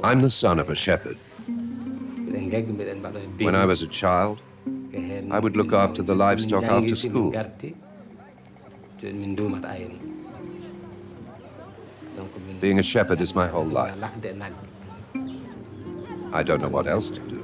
I'm the son of a shepherd. When I was a child, I would look after the livestock after school. Being a shepherd is my whole life. I don't know what else to do.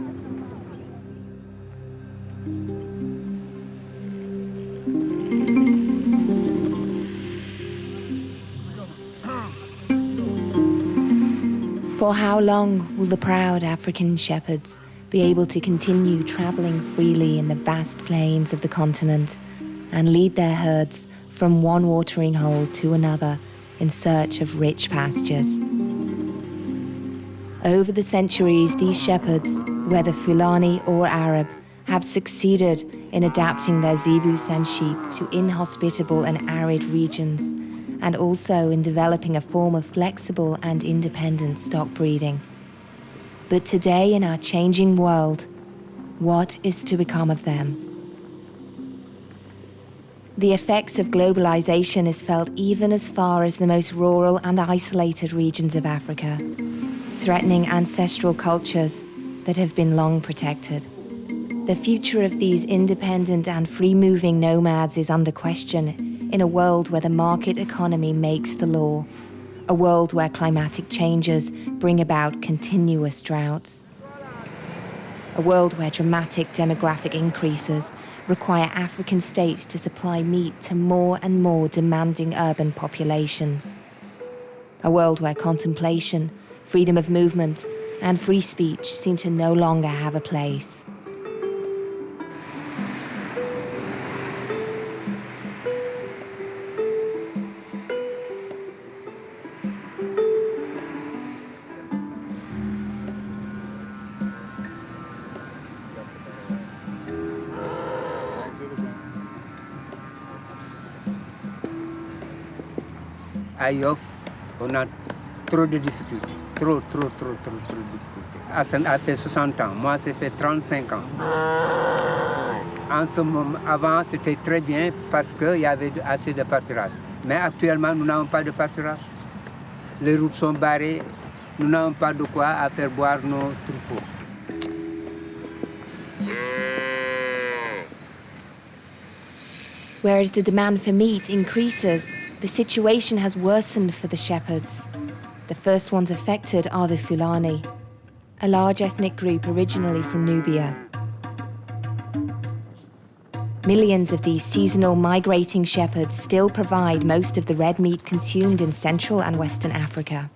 For how long will the proud African shepherds be able to continue traveling freely in the vast plains of the continent and lead their herds from one watering hole to another in search of rich pastures? Over the centuries, these shepherds, whether Fulani or Arab, have succeeded in adapting their zebus and sheep to inhospitable and arid regions, and also in developing a form of flexible and independent stock breeding. But today, in our changing world, what is to become of them? The effects of globalization is felt even as far as the most rural and isolated regions of Africa, threatening ancestral cultures that have been long protected. The future of these independent and free-moving nomads is under question in a world where the market economy makes the law, a world where climatic changes bring about continuous droughts, a world where dramatic demographic increases require African states to supply meat to more and more demanding urban populations, a world where contemplation, freedom of movement, and free speech seem to no longer have a place. Ayof, on a trop de difficultés, trop de difficultés. Hassan a fait 60 ans, moi ça fait 35 ans. En ce moment, avant c'était très bien parce qu'il y avait assez de pâturage. Mais actuellement nous n'avons pas de pâturage. Les routes sont barrées, nous n'avons pas de quoi faire boire nos troupeaux. Whereas the demand for meat increases, the situation has worsened for the shepherds. The first ones affected are the Fulani, a large ethnic group originally from Nubia. Millions of these seasonal migrating shepherds still provide most of the red meat consumed in Central and Western Africa.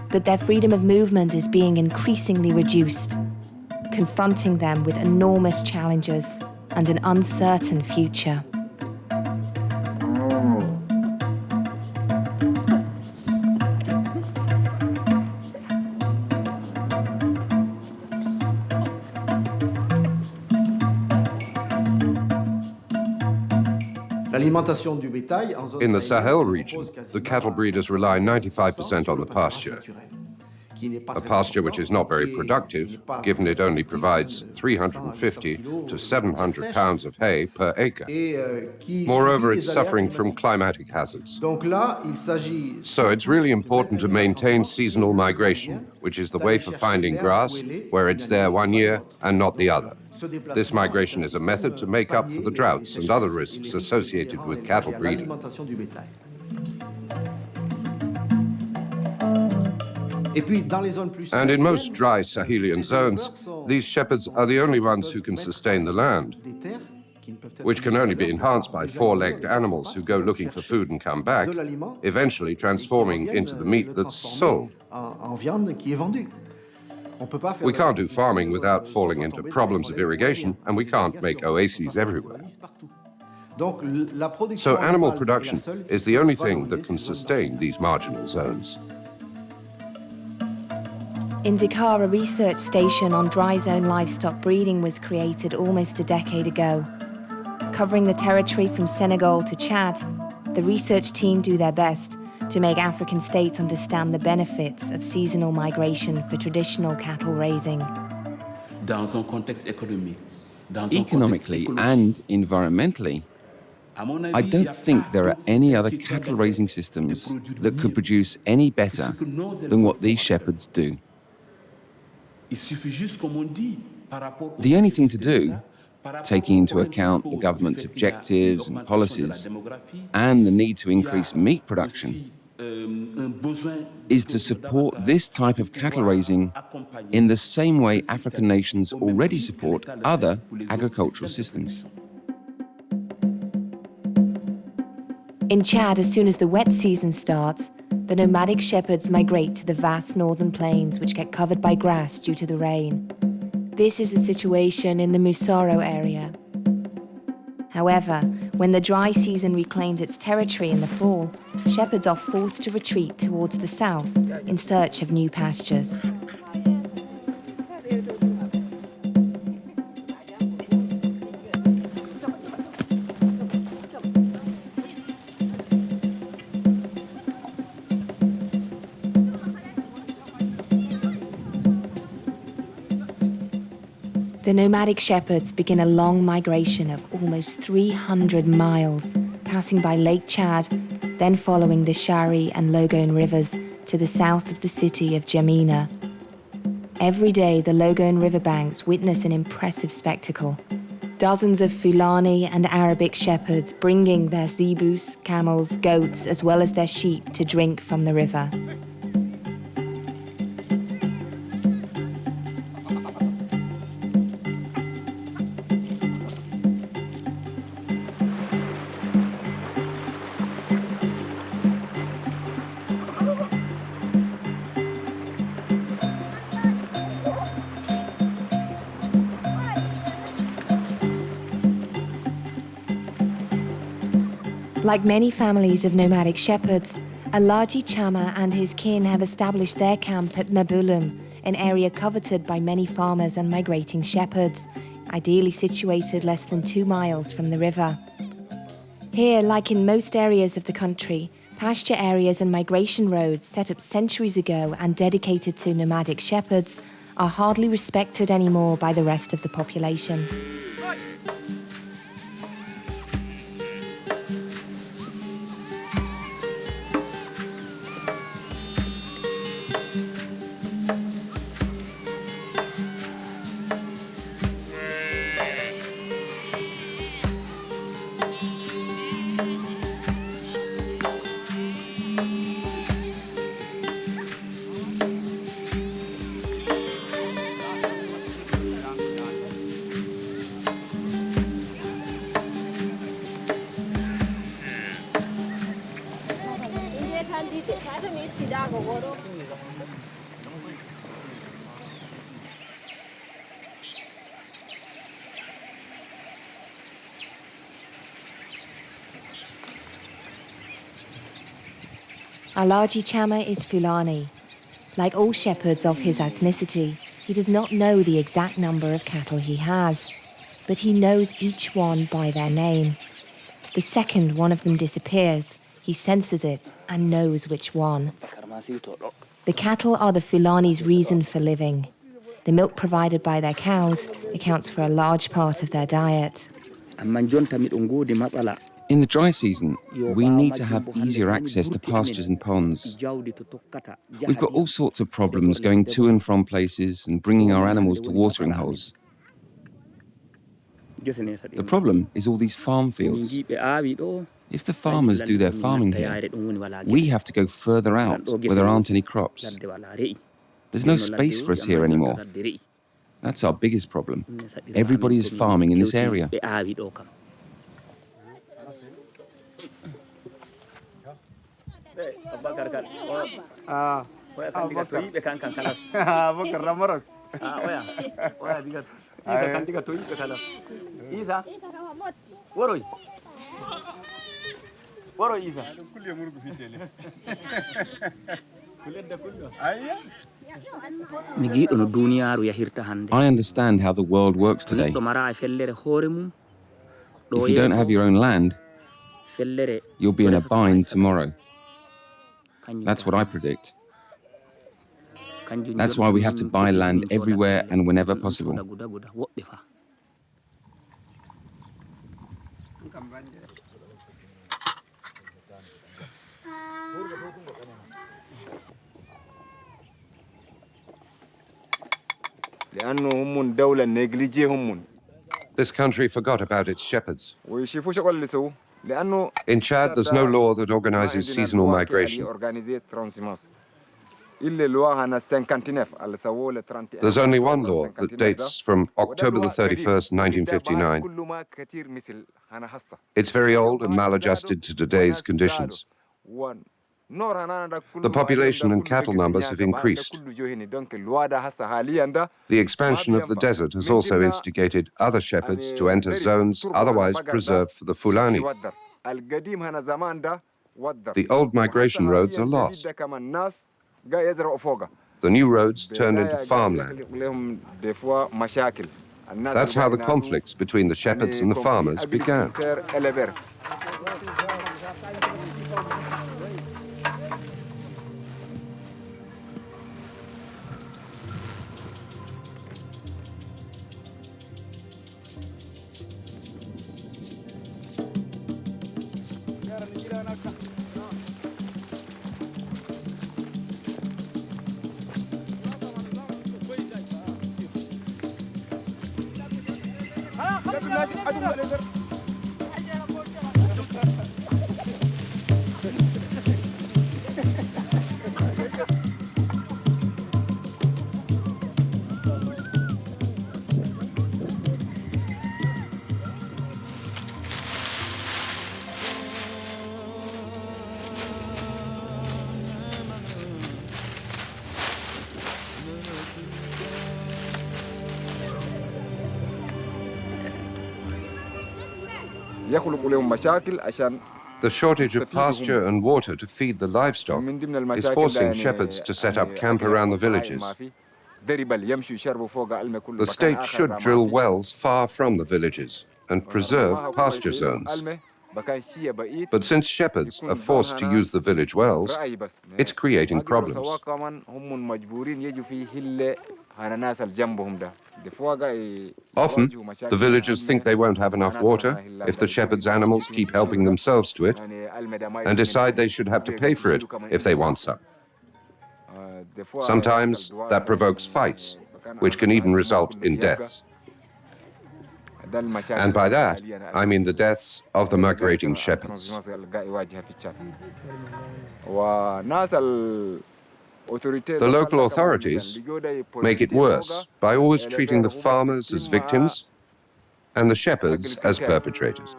But their freedom of movement is being increasingly reduced, confronting them with enormous challenges and an uncertain future. In the Sahel region, the cattle breeders rely 95% on the pasture. A pasture which is not very productive, given it only provides 350 to 700 pounds of hay per acre. Moreover, it's suffering from climatic hazards. So it's really important to maintain seasonal migration, which is the way for finding grass where it's there one year and not the other. This migration is a method to make up for the droughts and other risks associated with cattle breeding. And in most dry Sahelian zones, these shepherds are the only ones who can sustain the land, which can only be enhanced by four-legged animals who go looking for food and come back, eventually transforming into the meat that's sold. We can't do farming without falling into problems of irrigation, and we can't make oases everywhere. So animal production is the only thing that can sustain these marginal zones. In Dakar, a research station on dry zone livestock breeding was created almost a decade ago. Covering the territory from Senegal to Chad, the research team do their best, to make African states understand the benefits of seasonal migration for traditional cattle raising. Economically and environmentally, I don't think there are any other cattle raising systems that could produce any better than what these shepherds do. The only thing to do, taking into account the government's objectives and policies and the need to increase meat production, is to support this type of cattle raising in the same way African nations already support other agricultural systems. In Chad, as soon as the wet season starts, the nomadic shepherds migrate to the vast northern plains which get covered by grass due to the rain. This is the situation in the Musaro area. However, when the dry season reclaims its territory in the fall, shepherds are forced to retreat towards the south in search of new pastures. The nomadic shepherds begin a long migration of almost 300 miles, passing by Lake Chad, then following the Shari and Logone rivers to the south of the city of Jamina. Every day, the Logone riverbanks witness an impressive spectacle. Dozens of Fulani and Arabic shepherds bringing their zebus, camels, goats, as well as their sheep to drink from the river. Like many families of nomadic shepherds, Alaji Chama and his kin have established their camp at Nabulum, an area coveted by many farmers and migrating shepherds, ideally situated less than 2 miles from the river. Here, like in most areas of the country, pasture areas and migration roads set up centuries ago and dedicated to nomadic shepherds are hardly respected anymore by the rest of the population. Alaji Chama is Fulani. Like all shepherds of his ethnicity, he does not know the exact number of cattle he has, but he knows each one by their name. The second one of them disappears, he senses it and knows which one. The cattle are the Fulani's reason for living. The milk provided by their cows accounts for a large part of their diet. In the dry season, we need to have easier access to pastures and ponds. We've got all sorts of problems going to and from places and bringing our animals to watering holes. The problem is all these farm fields. If the farmers do their farming here, we have to go further out where there aren't any crops. There's no space for us here anymore. That's our biggest problem. Everybody is farming in this area. I understand how the world works today. If you don't have your own land, you'll be in a bind tomorrow. That's what I predict. That's why we have to buy land everywhere and whenever possible. This country forgot about its shepherds. In Chad, there's no law that organizes seasonal migration. There's only one law that dates from October the 31st, 1959. It's very old and maladjusted to today's conditions. The population and cattle numbers have increased. The expansion of the desert has also instigated other shepherds to enter zones otherwise preserved for the Fulani. The old migration roads are lost. The new roads turned into farmland. That's how the conflicts between the shepherds and the farmers began. The shortage of pasture and water to feed the livestock is forcing shepherds to set up camp around the villages. The state should drill wells far from the villages and preserve pasture zones. But since shepherds are forced to use the village wells, it's creating problems. Often, the villagers think they won't have enough water if the shepherds' animals keep helping themselves to it, and decide they should have to pay for it if they want some. Sometimes that provokes fights, which can even result in deaths. And by that, I mean the deaths of the migrating shepherds. The local authorities make it worse by always treating the farmers as victims and the shepherds as perpetrators.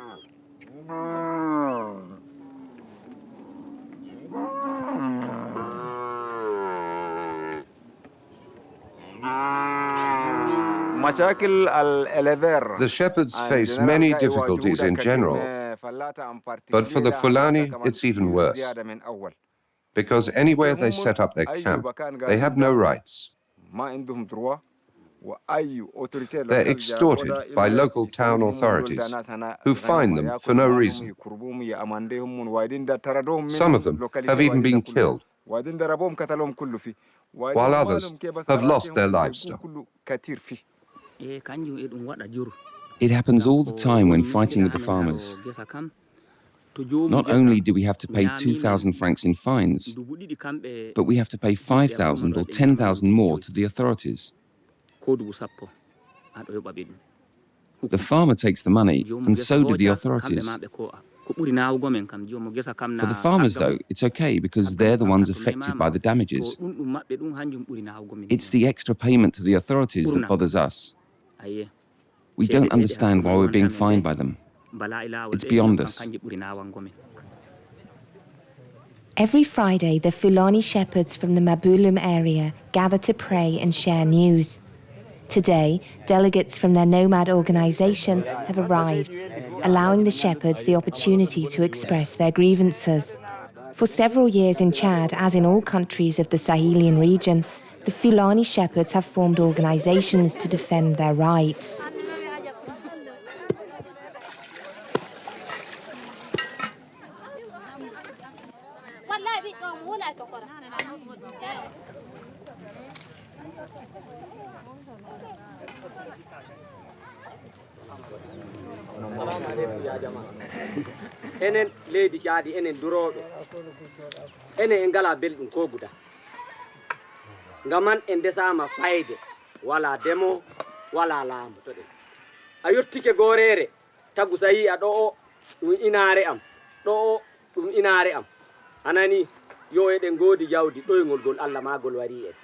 The shepherds face many difficulties in general, but for the Fulani, it's even worse. Because anywhere they set up their camp, they have no rights. They're extorted by local town authorities, who fine them for no reason. Some of them have even been killed, while others have lost their livestock. It happens all the time when fighting with the farmers. Not only do we have to pay 2,000 francs in fines, but we have to pay 5,000 or 10,000 more to the authorities. The farmer takes the money, and so do the authorities. For the farmers, though, it's okay because they're the ones affected by the damages. It's the extra payment to the authorities that bothers us. We don't understand why we're being fined by them. It's beyond us. Every Friday, the Fulani shepherds from the Mabulum area gather to pray and share news. Today, delegates from their nomad organization have arrived, allowing the shepherds the opportunity to express their grievances. For several years in Chad, as in all countries of the Sahelian region, the Fulani shepherds have formed organizations to defend their rights. jama enen leydi caadi enen duroɗo enen en ngala belɗum ko guda ngaman en desama fayde wala demo wala laamu to ɗen a yettike gorere tagu so yi a ɗo o ɗum inaare am ɗo o ɗum inaare am anani yo eɗen goodi jawdi ɗoygol gol Allah magol wari en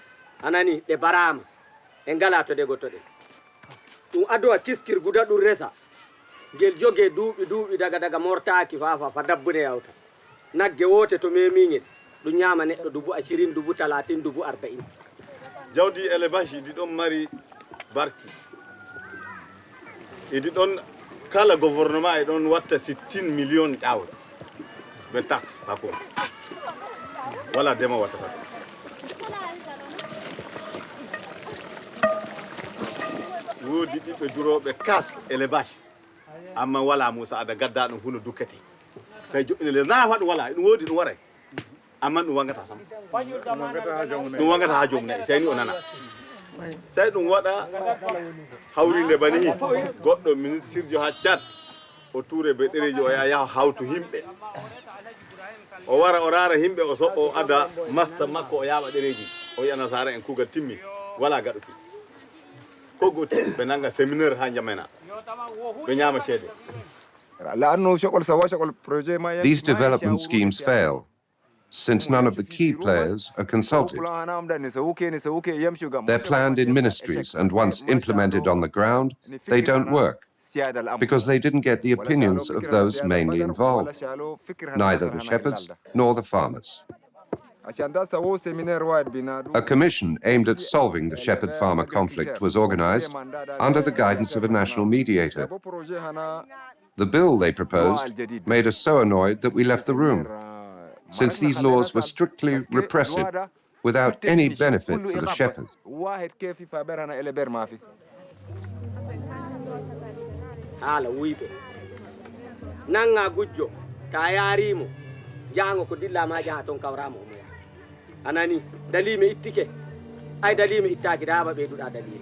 anani ɗe barama en ngala to dego to ɗen ɗum adowa kiskir guda ɗum resa ngel joge duuɓi daga mortaki fa dabbune yawta nagge wote to memiŋel ɗum ñama neɗɗo 20, 30, 40. jawdi élevage idi ɗon mari barki idi ɗon kala gouvernement e ɗon watta 60 million ɗawre ɓe taxe hako wala dema wattata woodi ɓiɓɓe duroɓe kas élevage amma wala musa ada gadda ɗum huno dukkete kay joƴƴine le nafa ɗum wala ɗum woodi ɗum waray amma ɗum wangata sam ɗum wangata ha joom nayi seyni o nana sey ɗum waɗa hawrinde bani goɗɗo ministre jo ha Tchad o tuure be ɗereji o yaha hawtu himɓe o wara o raara himɓe o o ada massa makko o yaaɓa ɗereji o yiya nasara en kuugal timmi wala gaɗuki ko goti ɓe nanga séminaire ha jamena ɓe ñaama ceede. These development schemes fail, since none of the key players are consulted. They're planned in ministries, and once implemented on the ground, they don't work, because they didn't get the opinions of those mainly involved, neither the shepherds nor the farmers. A commission aimed at solving the shepherd-farmer conflict was organized under the guidance of a national mediator. The bill they proposed made us so annoyed that we left the room, since these laws were strictly repressive, without any benefit for the shepherd. Hala wiiɓe nanga gujjo ta yarimo jango ko dilla ma jaha ton kawrama o moya anani dalime ittike ay dalime ittaki dama ɓeyduɗa dalile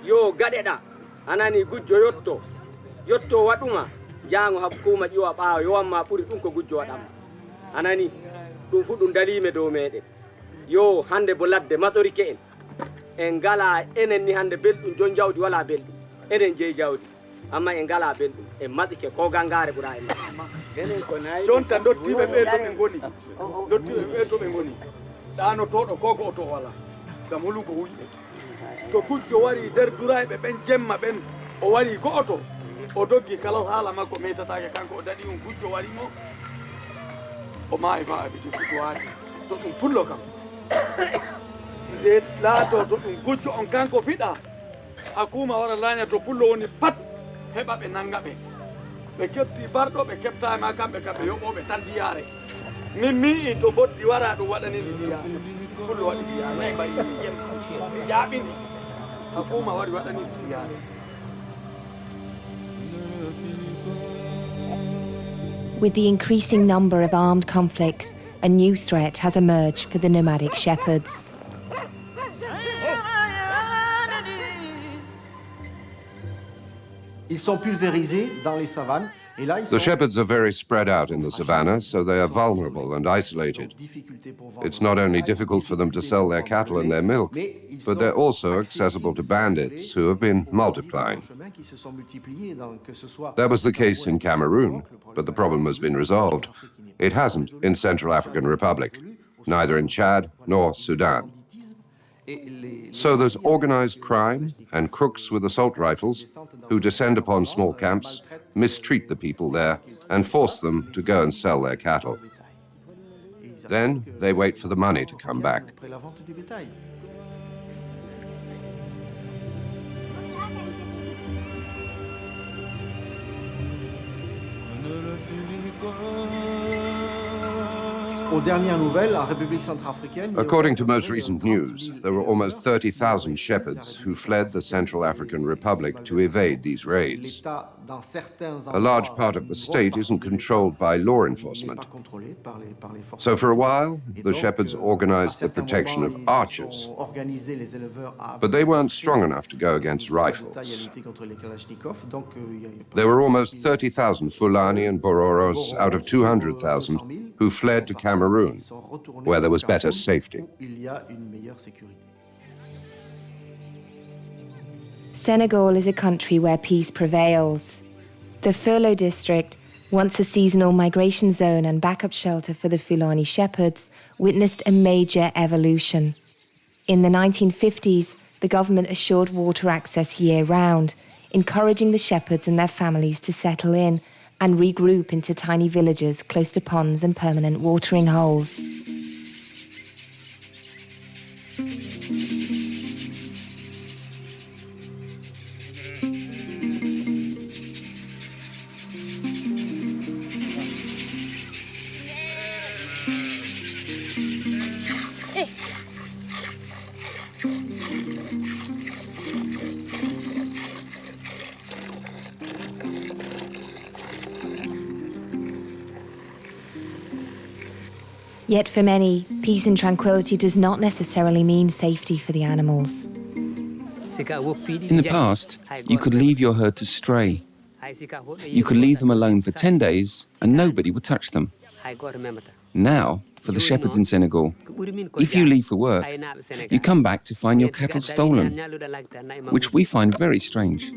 yo gaɗeɗa anani gujjo yotto waɗuma jango hakkuma ƴiwa ɓaawa yowanma ɓuuri ɗum ko gujjo waɗanma anani ɗum fu ɗum dalime dow meɗen yo hande bo ladde matorike en ngala enen ni hande belɗum jon jawdi wala belɗum enen jeeyi jawdi amma en ngala belɗum en maɗike ko gangare ɓuura en jonta dottiɓe ɓe to ɓe goni dottiɓe ɓe to ɓe goni ɗanotoɗo ko goto wala gam holugo wuyɓe to gujjo wari nder durayɓe ɓen jemma ɓen o wari goto o doggi kala haala makko mettatake kanko o daɗi on gujjo warimo o maayi fa aɓe joggugo waati to ɗum pullo kam nde laato to ɗum gujjo on kanko fiɗa hakuma wara laña to pullo woni pat heɓa ɓe nanga ɓe kefti barɗo ɓe keftama kamɓe yoɓoɓe tan diyare min mi'i to boddi wara ɗum waɗani ɗi diyare pullo waɗi diyare nayi mbayi jaaɓini hakuma wari waɗani ɗi diyare. With the increasing number of armed conflicts, a new threat has emerged for the nomadic shepherds. Ils sont pulvérisés dans les savanes. The shepherds are very spread out in the savannah, so they are vulnerable and isolated. It's not only difficult for them to sell their cattle and their milk, but they're also accessible to bandits who have been multiplying. That was the case in Cameroon, but the problem has been resolved. It hasn't in Central African Republic, neither in Chad nor Sudan. So there's organized crime and crooks with assault rifles who descend upon small camps, mistreat the people there, and force them to go and sell their cattle. Then they wait for the money to come back. According to most recent news, there were almost 30,000 shepherds who fled the Central African Republic to evade these raids. a large part of the state isn't controlled by law enforcement. So for a while, the shepherds organized the protection of archers, but they weren't strong enough to go against rifles. There were almost 30,000 Fulani and Bororos out of 200,000 who fled to Cameroon, where there was better safety. Senegal is a country where peace prevails. The Furlough district, once a seasonal migration zone and backup shelter for the Fulani shepherds, witnessed a major evolution. In the 1950s, the government assured water access year-round, encouraging the shepherds and their families to settle in and regroup into tiny villages close to ponds and permanent watering holes. Yet for many, peace and tranquility does not necessarily mean safety for the animals. In the past, you could leave your herd to stray. You could leave them alone for 10 days and nobody would touch them. Now, for the shepherds in Senegal, if you leave for work, you come back to find your cattle stolen, which we find very strange.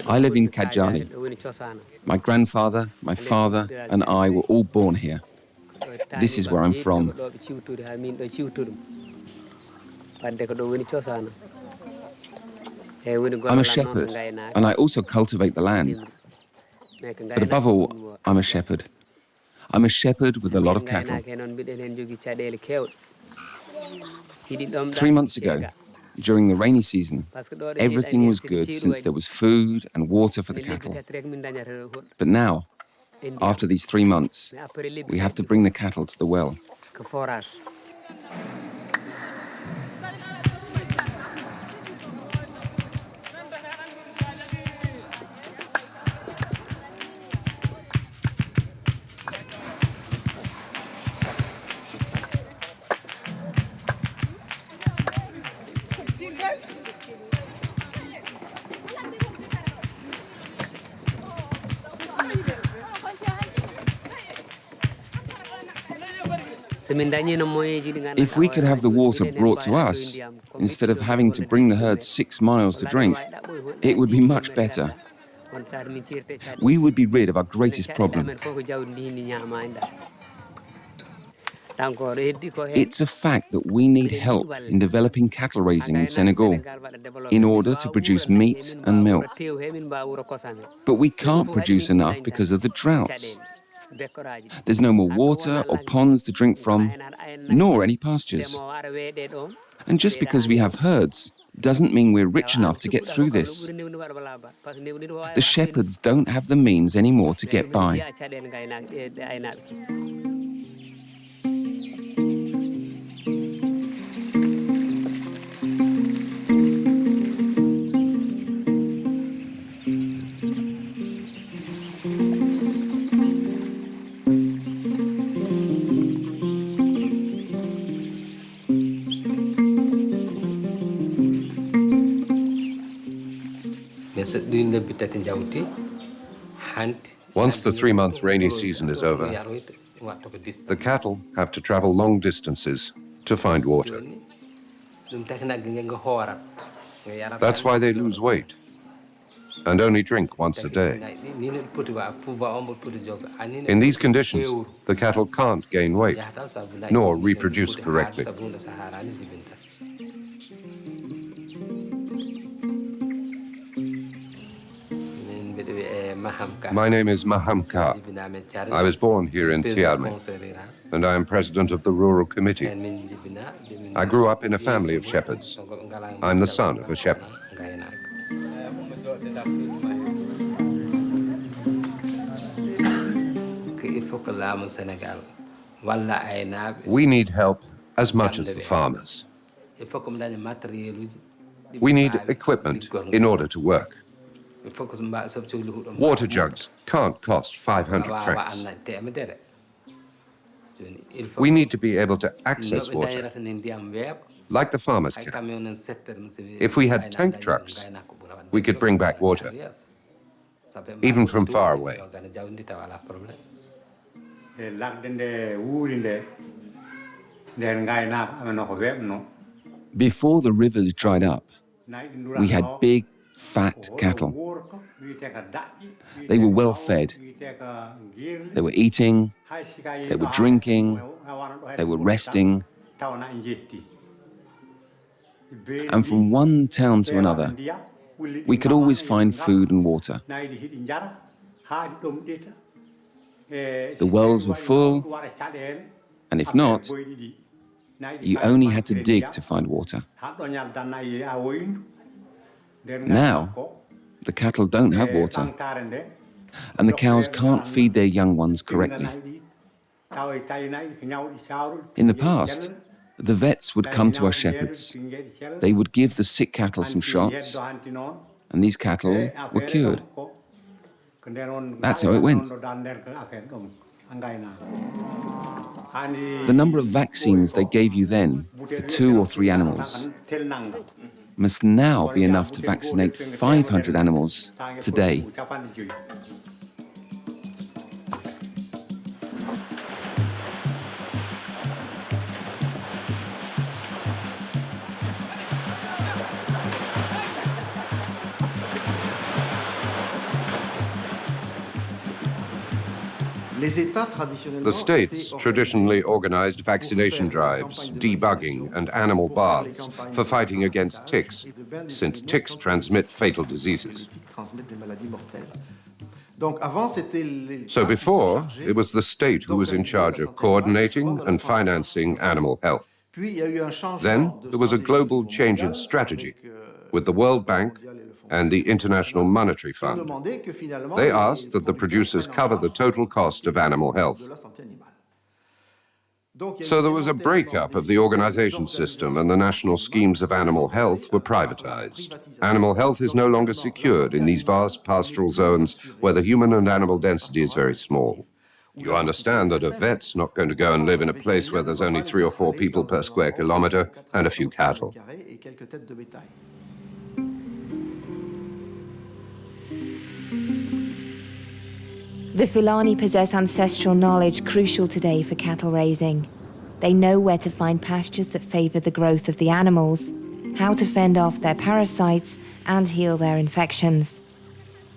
I live in Kajali. My grandfather, my father, and I were all born here. This is where I'm from. I'm a shepherd, and I also cultivate the land. But above all, I'm a shepherd. I'm a shepherd with a lot of cattle. 3 months ago, during the rainy season, everything was good since there was food and water for the cattle. But now, after these 3 months, we have to bring the cattle to the well. If we could have the water brought to us, instead of having to bring the herd 6 miles to drink, it would be much better. We would be rid of our greatest problem. It's a fact that we need help in developing cattle raising in Senegal in order to produce meat and milk. But we can't produce enough because of the droughts. There's no more water or ponds to drink from, nor any pastures. And just because we have herds doesn't mean we're rich enough to get through this. The shepherds don't have the means anymore to get by. Once the 3-month rainy season is over, the cattle have to travel long distances to find water. That's why they lose weight and only drink once a day. In these conditions, the cattle can't gain weight, nor reproduce correctly. My name is Mahamka. I was born here in Tiarme, and I am president of the Rural Committee. I grew up in a family of shepherds. I'm the son of a shepherd. We need help as much as the farmers. We need equipment in order to work. Water jugs can't cost 500 francs. We need to be able to access water, like the farmers can. If we had tank trucks, we could bring back water, even from far away. Before the rivers dried up, we had big, fat cattle. They were well fed. They were eating, they were drinking, they were resting. And from one town to another, we could always find food and water. The wells were full, and if not, you only had to dig to find water. Now, the cattle don't have water, and the cows can't feed their young ones correctly. In the past, the vets would come to our shepherds. They would give the sick cattle some shots, and these cattle were cured. That's how it went. The number of vaccines they gave you then for 2 or 3 animals must now be enough to vaccinate 500 animals today. The states traditionally organized vaccination drives, debugging, and animal baths for fighting against ticks, since ticks transmit fatal diseases. So before, it was the state who was in charge of coordinating and financing animal health. Then there was a global change in strategy with the World Bank and the International Monetary Fund. They asked that the producers cover the total cost of animal health. So there was a breakup of the organization system, and the national schemes of animal health were privatized. Animal health is no longer secured in these vast pastoral zones where the human and animal density is very small. You understand that a vet's not going to go and live in a place where there's only 3 or 4 people per square kilometer and a few cattle. The Fulani possess ancestral knowledge crucial today for cattle raising. They know where to find pastures that favour the growth of the animals, how to fend off their parasites and heal their infections.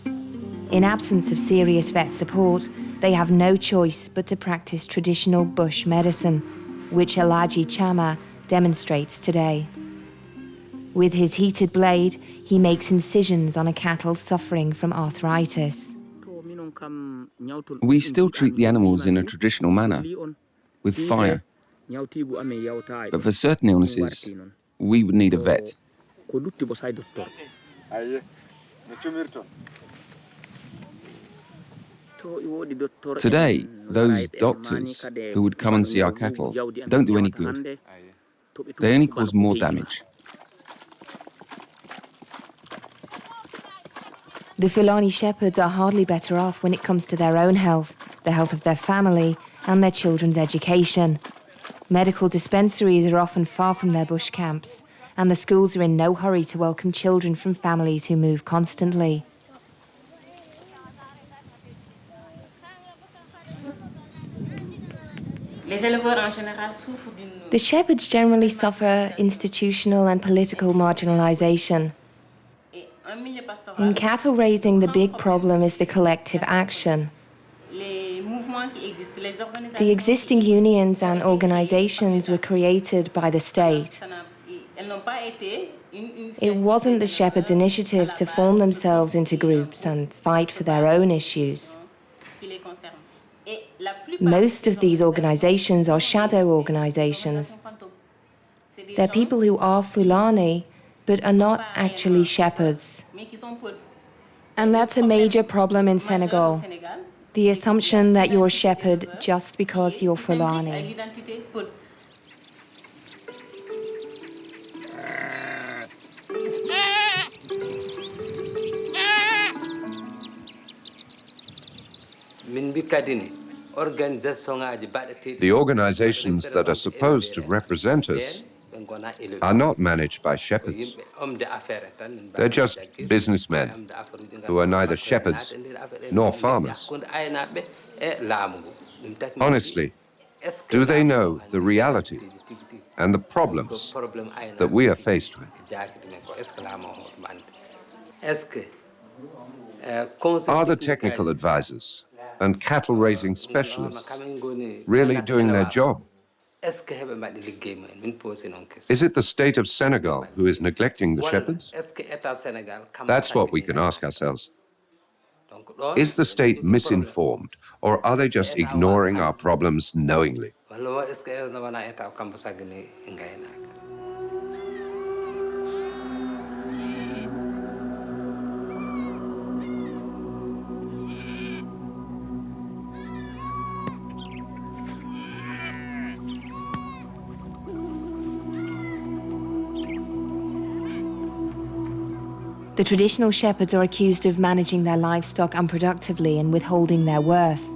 In absence of serious vet support, they have no choice but to practice traditional bush medicine, which Alaji Chama demonstrates today. With his heated blade, he makes incisions on a cattle suffering from arthritis. We still treat the animals in a traditional manner, with fire. But for certain illnesses, we would need a vet. Today, those doctors who would come and see our cattle don't do any good. They only cause more damage. The Fulani shepherds are hardly better off when it comes to their own health, the health of their family, and their children's education. Medical dispensaries are often far from their bush camps, and the schools are in no hurry to welcome children from families who move constantly. The shepherds generally suffer institutional and political marginalization. In cattle raising, the big problem is the collective action. The existing unions and organizations were created by the state. It wasn't the shepherds' initiative to form themselves into groups and fight for their own issues. Most of these organizations are shadow organizations. They're people who are Fulani, but are not actually shepherds. And that's a major problem in Senegal. The assumption that you're a shepherd just because you're Fulani. The organizations that are supposed to represent us are not managed by shepherds. They're just businessmen who are neither shepherds nor farmers. Honestly, do they know the reality and the problems that we are faced with? Are the technical advisors and cattle-raising specialists really doing their job? Is it the state of Senegal who is neglecting the shepherds? That's what we can ask ourselves. Is the state misinformed, or are they just ignoring our problems knowingly? The traditional shepherds are accused of managing their livestock unproductively and withholding their worth.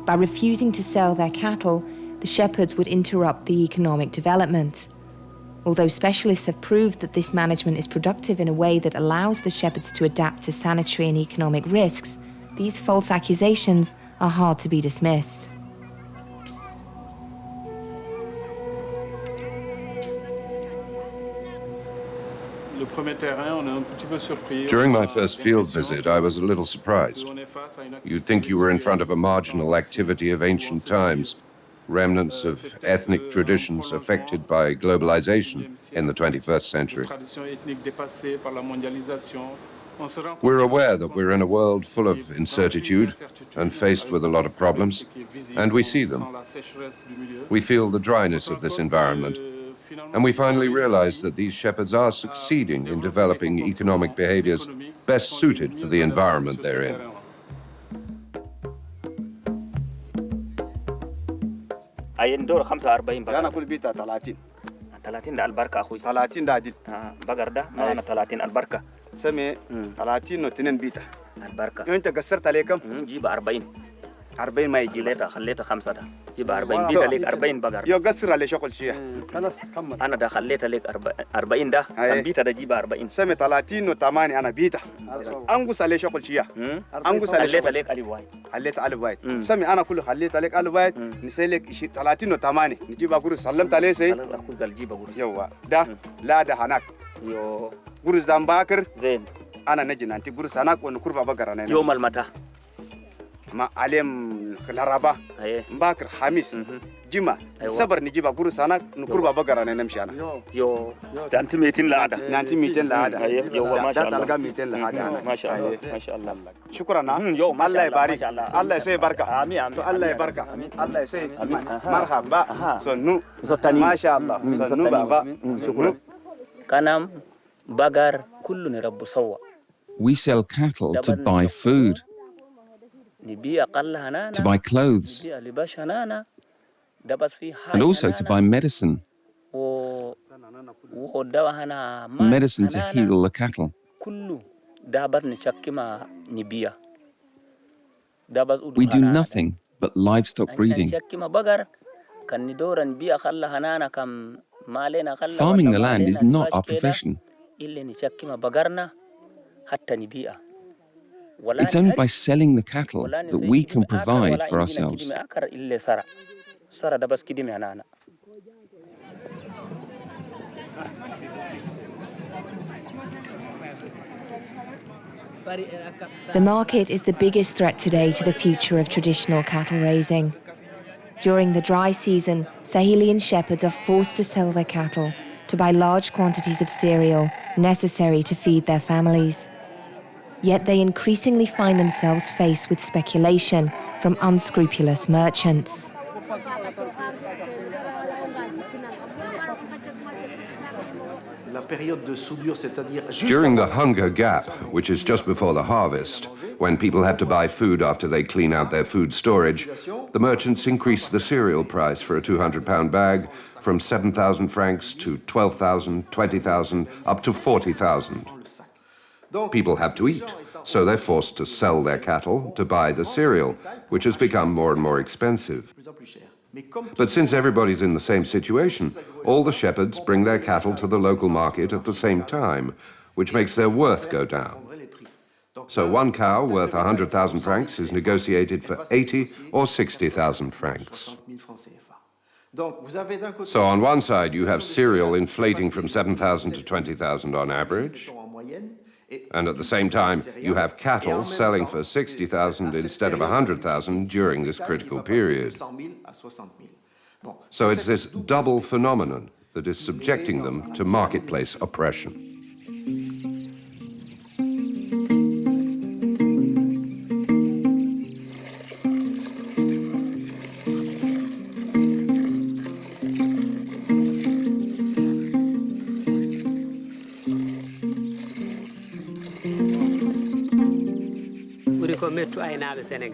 By refusing to sell their cattle, the shepherds would interrupt the economic development. Although specialists have proved that this management is productive in a way that allows the shepherds to adapt to sanitary and economic risks, these false accusations are hard to be dismissed. During my first field visit, I was a little surprised. You'd think you were in front of a marginal activity of ancient times, remnants of ethnic traditions affected by globalization in the 21st century. We're aware that we're in a world full of incertitude and faced with a lot of problems, and we see them. We feel the dryness of this environment, and we finally realize that these shepherds are succeeding in developing economic behaviors best suited for the environment they're in. دور 45 بقر انا كل بيتها 30 30 ده البركه اخوي 30 ده عدل بقر ده معنا 30 البركه سمي 30 و2 بيتها البركه انت قصرت عليه كم؟ جيب 40 40 ما يجي خليتها 5 ده جيب 40 بيتا لك 40 بقر يو قصر عليه شغل شيء خلاص كمل انا ده خليتها لك 40 ده بيتا ده جيب 40 سمي 30 و8 انا بيتا انقص عليه شغل شيء انقص عليه خليتها لك الف واحد خليت الف واحد سمي انا كله خليت عليك الف واحد نسلك 30 و8 نجيب قرص سلمت عليه سي اخوي قال جيب قرص يوا ده لا ده هناك يو قرص ده باكر زين انا نجي نانتي قرص هناك ونكربا بقر انا يوم المتى ما عليهم الهربا باكر خميس جمعة صبر نجيب قرص هناك نكربا بقر انا نمشي انا يو انت 200 لعاده نانتي 200 لعاده يو ما شاء الله تلقى 200 لعاده ما شاء الله ما شاء الله شكرا الله يبارك الله يسي بركه امين الله يبارك الله يسي مرحبا سنو ما شاء الله سنو بابا شكرا كنم بقر كله رب سوا. We sell cattle to buy food, to buy clothes, and also to buy medicine. Medicine to heal the cattle. We do nothing but livestock breeding. Farming the land is not our profession. It's only by selling the cattle that we can provide for ourselves. The market is the biggest threat today to the future of traditional cattle raising. During the dry season, Sahelian shepherds are forced to sell their cattle to buy large quantities of cereal necessary to feed their families. Yet they increasingly find themselves faced with speculation from unscrupulous merchants. During the hunger gap, which is just before the harvest, When people have to buy food after they clean out their food storage, the merchants increase the cereal price for a 200-pound bag from 7,000 francs to 12,000, 20,000, up to 40,000. People have to eat, so they're forced to sell their cattle to buy the cereal, which has become more and more expensive. But since everybody's in the same situation, all the shepherds bring their cattle to the local market at the same time, which makes their worth go down. So one cow worth 100,000 francs is negotiated for 80 or 60,000 francs. So on one side you have cereal inflating from 7,000 to 20,000 on average, and at the same time you have cattle selling for 60,000 instead of 100,000 during this critical period. So it's this double phenomenon that is subjecting them to marketplace oppression.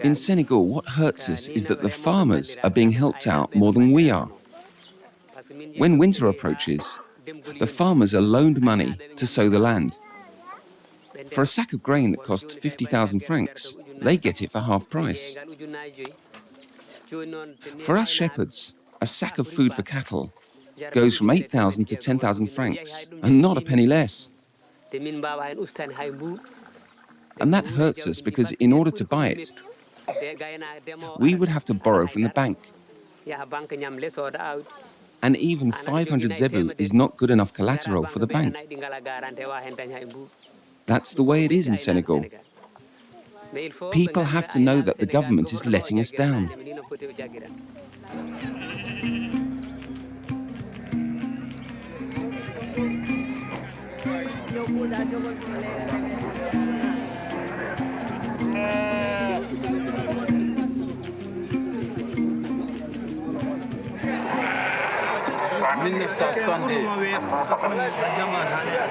In Senegal, what hurts us is that the farmers are being helped out more than we are. When winter approaches, the farmers are loaned money to sow the land. For a sack of grain that costs 50,000 francs, they get it for half price. For us shepherds, a sack of food for cattle goes from 8,000 to 10,000 francs, and not a penny less. And that hurts us because in order to buy it, we would have to borrow from the bank. And even 500 zebu is not good enough collateral for the bank. That's the way it is in Senegal. People have to know that the government is letting us down.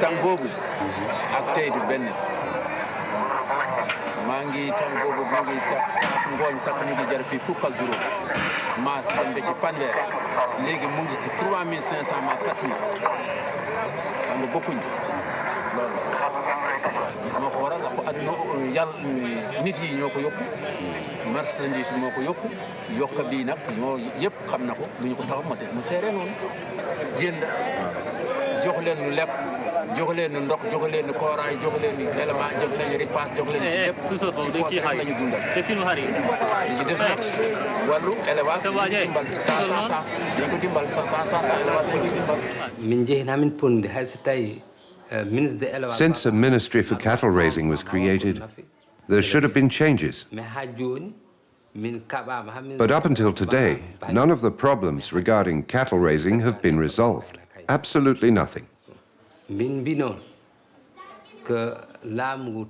tang boobu ak tey du benn maa ngi tang boobu mu ngi sax ngooñ sax ñu ngi jar fii fukk ak juróom maas dem ba ci fanweer léegi mu ngi ci 3,500 ma 4,000 xam nga bokkuñ loolu moo ko waral ko aduna yàlla nit yi ñoo ko yokku marchandise moo ko yokku yokka bii nag ñoo yëpp xam na ko duñu ko tax mote mu seere noonu jënd jox leen nu lepp jox leen nu ndox jox leen nu kooraay jox leen nu élément jox leen ripaas jox leen lépp ci poos rek lañu dundal li ci def nag wàllu élevage dimbal tata dañ ko dimbal sa élevage dañ ko dimbal min jeehin hamin ponde hay so tawi ministre de élevage Since a ministry for cattle raising was created, there should have been changes. mais ha joni But up until today, none of the problems regarding cattle raising have been resolved. Absolutely nothing.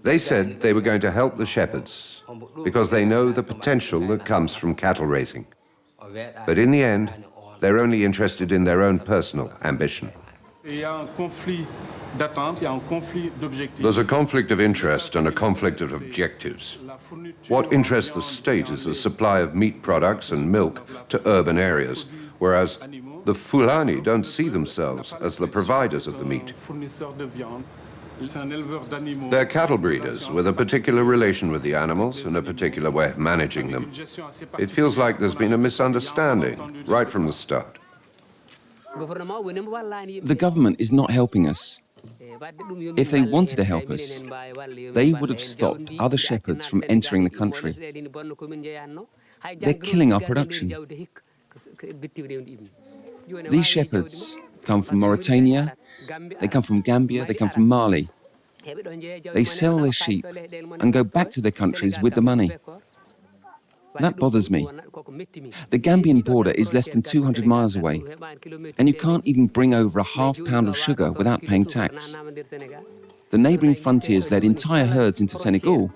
They said they were going to help the shepherds because they know the potential that comes from cattle raising. But in the end, they're only interested in their own personal ambition. There's a conflict of interest and a conflict of objectives. What interests the state is the supply of meat products and milk to urban areas, whereas the Fulani don't see themselves as the providers of the meat. They're cattle breeders with a particular relation with the animals and a particular way of managing them. It feels like there's been a misunderstanding right from the start. The government is not helping us. If they wanted to help us, they would have stopped other shepherds from entering the country. They're killing our production. These shepherds come from Mauritania, they come from Gambia, they come from Mali. They sell their sheep and go back to their countries with the money. That bothers me. The Gambian border is less than 200 miles away, and you can't even bring over a half pound of sugar without paying tax. The neighbouring frontiers led entire herds into Senegal,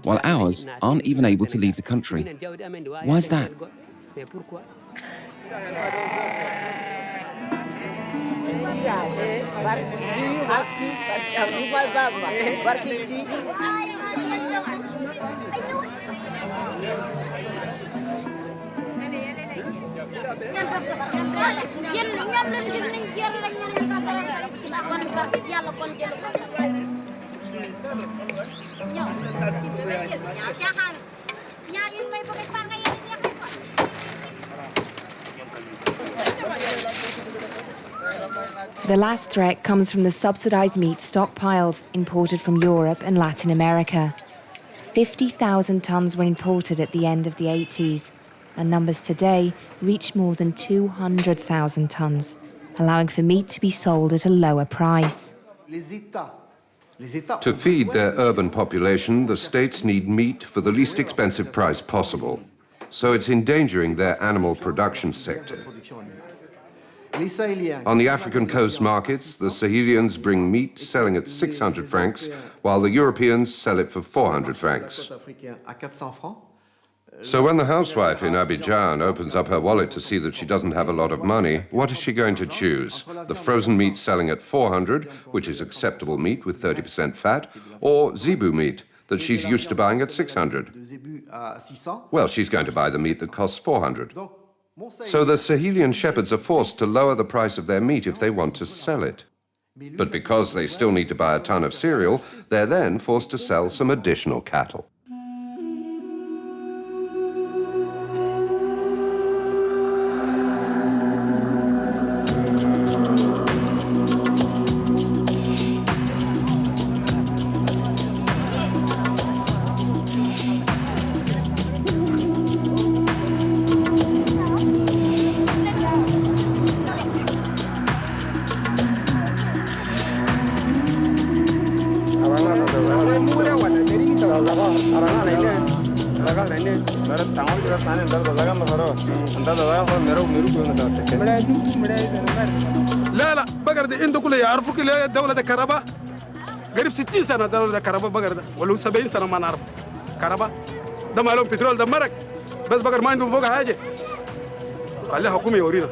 while ours aren't even able to leave the country. Why is that? The last threat comes from the subsidized meat stockpiles imported from Europe and Latin America. 50,000 tons were imported at the end of the 80s, and numbers today reach more than 200,000 tons, allowing for meat to be sold at a lower price. To feed their urban population, the states need meat for the least expensive price possible, so it's endangering their animal production sector. On the African coast markets, the Sahelians bring meat selling at 600 francs, while the Europeans sell it for 400 francs. So when the housewife in Abidjan opens up her wallet to see that she doesn't have a lot of money, what is she going to choose? The frozen meat selling at 400, which is acceptable meat with 30% fat, or zebu meat that she's used to buying at 600? Well, she's going to buy the meat that costs 400. So the Sahelian shepherds are forced to lower the price of their meat if they want to sell it. But because they still need to buy a ton of cereal, they're then forced to sell some additional cattle. لا لا بقر ده عنده كله يعرفوا كله دولة كهرباء قريب 60 سنة دولة كهرباء بقر ده ولا 70 سنة ما نعرف كهرباء ده ما لهم بترول ده مرق بس بقر ما عندهم فوق حاجة خليها حكومة يورينا.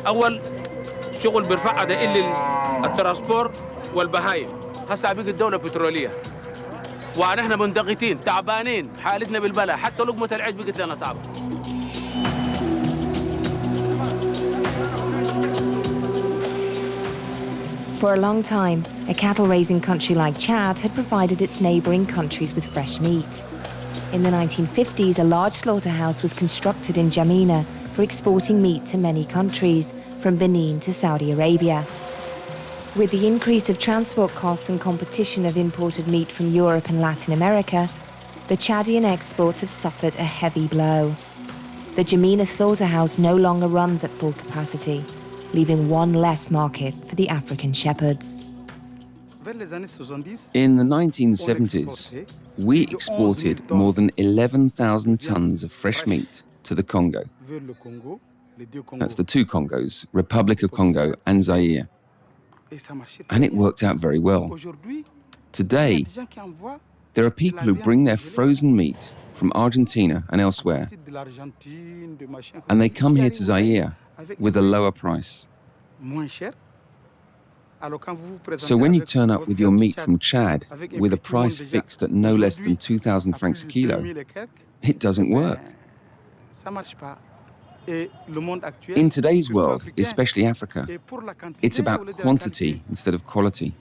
أول شغل بيرفعها ده اللي الترانسبور والبهايم هسه بقت الدولة بترولية ونحن منضغطين تعبانين حالتنا بالبلاء حتى لقمة العيش بقت لنا صعبة. For a long time, a cattle-raising country like Chad had provided its neighbouring countries with fresh meat. In the 1950s, a large slaughterhouse was constructed in N'Djamena for exporting meat to many countries, from Benin to Saudi Arabia. With the increase of transport costs and competition of imported meat from Europe and Latin America, the Chadian exports have suffered a heavy blow. The N'Djamena slaughterhouse no longer runs at full capacity, leaving one less market for the African shepherds. In the 1970s, we exported more than 11,000 tons of fresh meat to the Congo. That's the two Congos, Republic of Congo and Zaire. And it worked out very well. Today, there are people who bring their frozen meat from Argentina and elsewhere, and they come here to Zaire with a lower price. So when you turn up with your meat from Chad with a price fixed at no less than 2,000 francs a kilo, it doesn't work. In today's world, especially Africa, it's about quantity instead of quality.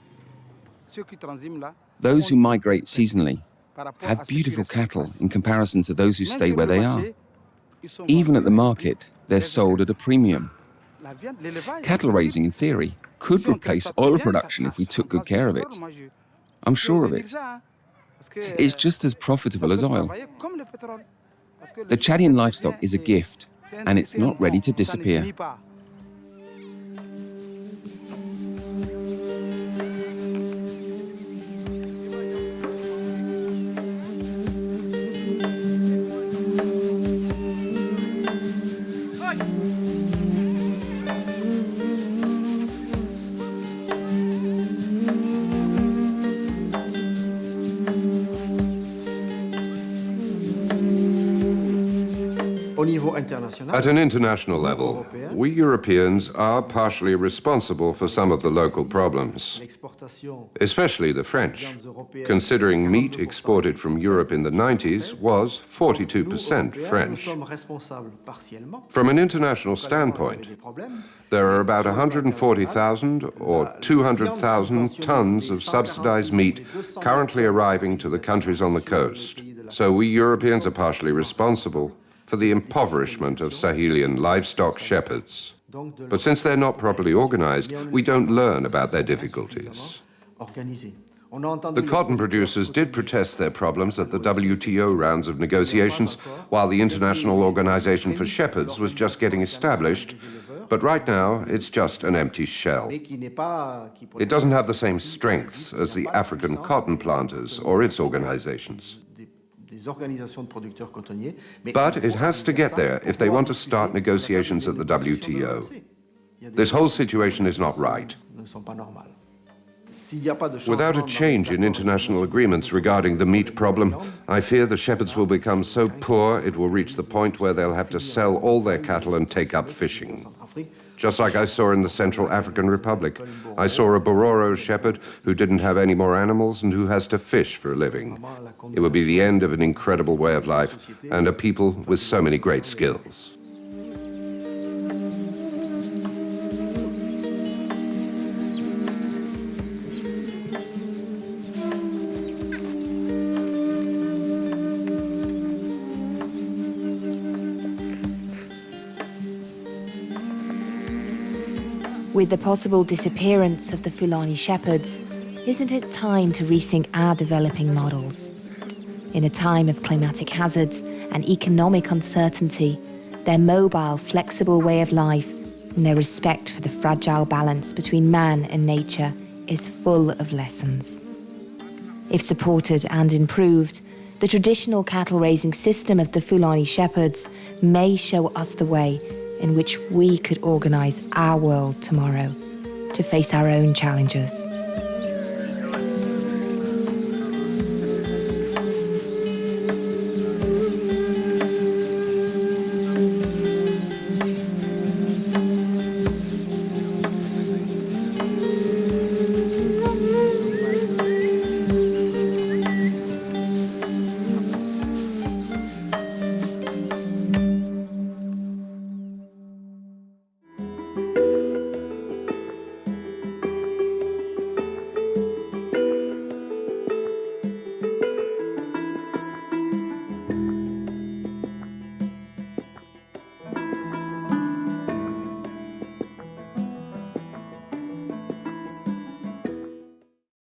Those who migrate seasonally have beautiful cattle in comparison to those who stay where they are. Even at the market, they're sold at a premium. Cattle raising, in theory, could replace oil production if we took good care of it. I'm sure of it. It's just as profitable as oil. The Chadian livestock is a gift, and it's not ready to disappear. At an international level, we Europeans are partially responsible for some of the local problems, especially the French, considering meat exported from Europe in the 90s was 42% French. From an international standpoint, there are about 140,000 or 200,000 tons of subsidized meat currently arriving to the countries on the coast. So we Europeans are partially responsible for the impoverishment of Sahelian livestock shepherds. But since they're not properly organized, we don't learn about their difficulties. The cotton producers did protest their problems at the WTO rounds of negotiations, while the International Organization for Shepherds was just getting established. But right now, it's just an empty shell. It doesn't have the same strengths as the African cotton planters or its organizations. But it has to get there if they want to start negotiations at the WTO. This whole situation is not right. Without a change in international agreements regarding the meat problem, I fear the shepherds will become so poor it will reach the point where they'll have to sell all their cattle and take up fishing. Just like I saw in the Central African Republic. I saw a Bororo shepherd who didn't have any more animals and who has to fish for a living. It would be the end of an incredible way of life and a people with so many great skills. With the possible disappearance of the Fulani shepherds, isn't it time to rethink our developing models? In a time of climatic hazards and economic uncertainty, their mobile, flexible way of life and their respect for the fragile balance between man and nature is full of lessons. If supported and improved, the traditional cattle-raising system of the Fulani shepherds may show us the way in which we could organise our world tomorrow to face our own challenges.